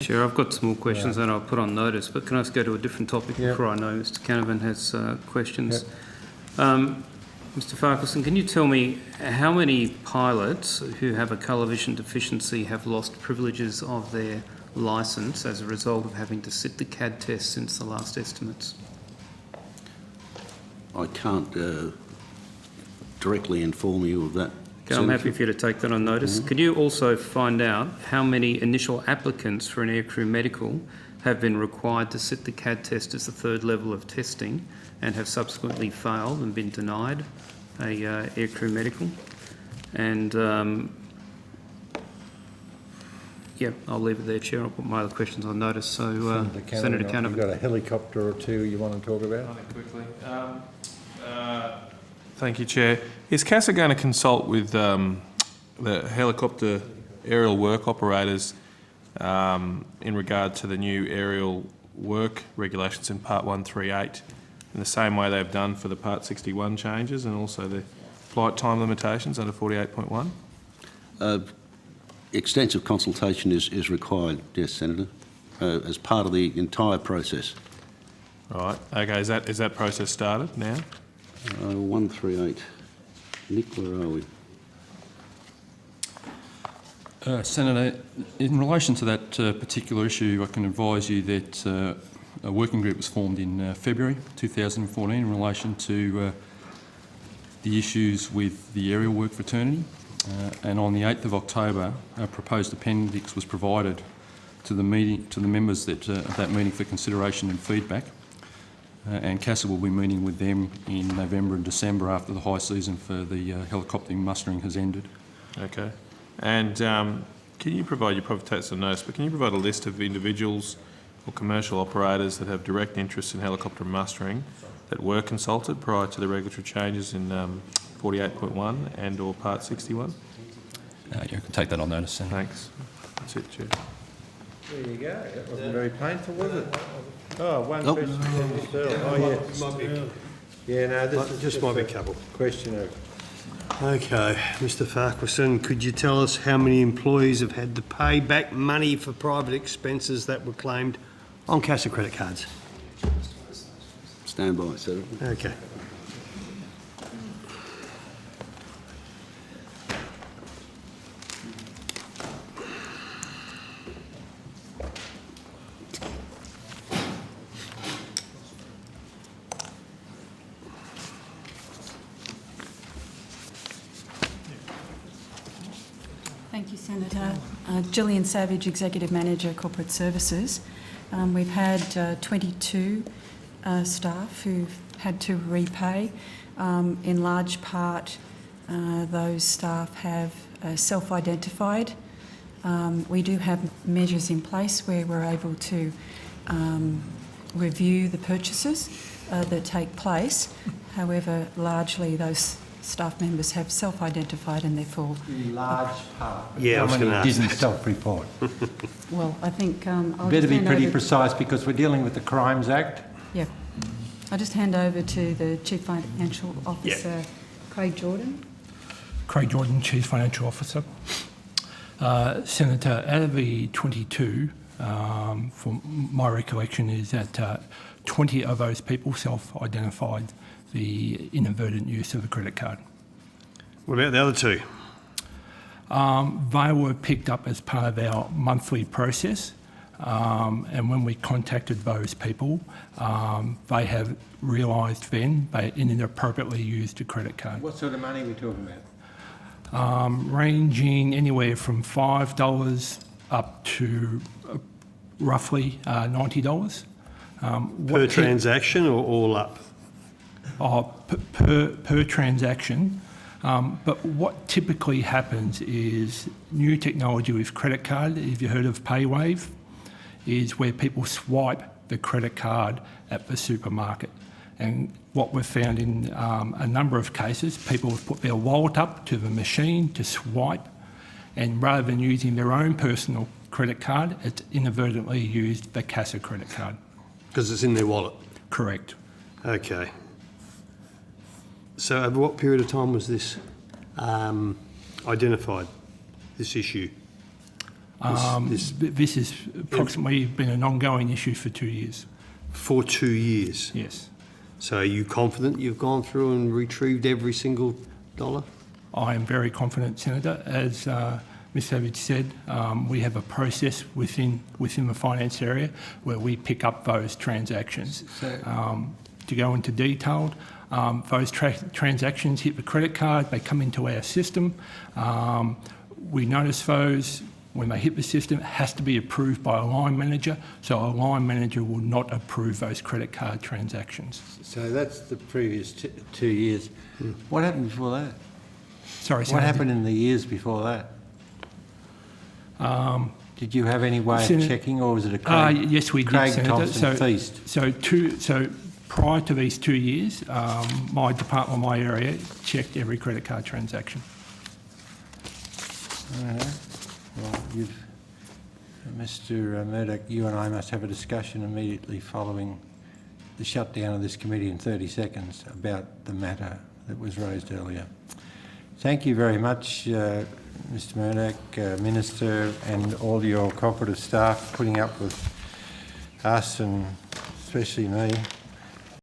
Chair, I've got some more questions that I'll put on notice, but can I just go to a different topic before I know Mr Canavan has questions? Mr Farquharson, can you tell me how many pilots who have a colour vision deficiency have lost privileges of their licence as a result of having to sit the CAD test since the last estimates? I can't directly inform you of that. Okay, I'm happy for you to take that on notice. Could you also find out how many initial applicants for an aircrew medical have been required to sit the CAD test as the third level of testing and have subsequently failed and been denied a aircrew medical? And yeah, I'll leave it there, Chair. I'll put my other questions on notice. So, Senator Canavan. You've got a helicopter or two you want to talk about? Quickly. Thank you, Chair. Is CASA going to consult with the helicopter aerial work operators in regard to the new aerial work regulations in Part 138 in the same way they've done for the Part 61 changes and also the flight time limitations under 48.1? Extensive consultation is required, yes, Senator, as part of the entire process. Right. Okay. Is that process started now? 138. Nick, where are we? Senator, in relation to that particular issue, I can advise you that a working group was formed in February 2014 in relation to the issues with the aerial work fraternity, and on the 8th of October, a proposed appendix was provided to the members of that meeting for consideration and feedback. And CASA will be meeting with them in November and December after the high season for the helicopter mustering has ended. Okay. And can you provide, you probably take some notice, but can you provide a list of individuals or commercial operators that have direct interest in helicopter mustering that were consulted prior to the regulatory changes in 48.1 and or Part 61? You can take that on notice, Senator. Thanks. That's it, Chair. There you go. That wasn't very painful, was it? Oh, one question. Yeah, no, this just might be a couple. Question of... Okay, Mr Farquharson, could you tell us how many employees have had to pay back money for private expenses that were claimed on CASA credit cards? Stand by, Senator. Okay. Thank you, Senator. Gillian Savage, Executive Manager, Corporate Services. We've had 22 staff who've had to repay. In large part, those staff have self-identified. We do have measures in place where we're able to review the purchases that take place. However, largely those staff members have self-identified and therefore... Large part. Yeah, I was going to ask didn't that. self-report? Well, I think... I'll Better just be hand pretty over... precise because we're dealing with the Crimes Act. Yeah. I'll just hand over to the Chief Financial Officer, Craig Jordan. Craig Jordan, Chief Financial Officer. Senator, out of the 22, from my recollection is that 20 of those people self-identified the inadvertent use of a credit card. What about the other two? They were picked up as part of our monthly process, and when we contacted those people, they have realised then they inappropriately used a credit card. What sort of money are we talking about? Ranging anywhere from $5 up to roughly $90. Per transaction or all up? Per transaction. But what typically happens is new technology with credit card, if you heard of PayWave, is where people swipe the credit card at the supermarket. And what we've found in a number of cases, people have put their wallet up to the machine to swipe, and rather than using their own personal credit card, it's inadvertently used the CASA credit card. Because it's in their wallet? Correct. Okay. So over what period of time was this identified, this issue? This has approximately been an ongoing issue for 2 years. For 2 years? Yes. So are you confident you've gone through and retrieved every single dollar? I am very confident, Senator. As Ms Savage said, we have a process within the finance area where we pick up those transactions. To go into detail, those transactions hit the credit card, they come into our system. We notice those. When they hit the system, it has to be approved by a line manager, so a line manager will not approve those credit card transactions. So that's the previous 2 years. What happened before that? Sorry, What Senator. happened in the years before that? Did you have any way of Senator, checking, or was it a Craig, yes, we did, Craig Senator. Thompson feast? So prior to these 2 years, my department, my area, checked every credit card transaction. Well, Mr Murdoch, you and I must have a discussion immediately following the shutdown of this committee in 30 seconds about the matter that was raised earlier. Thank you very much, Mr Murdoch, Minister, and all your cooperative staff putting up with us, and especially me.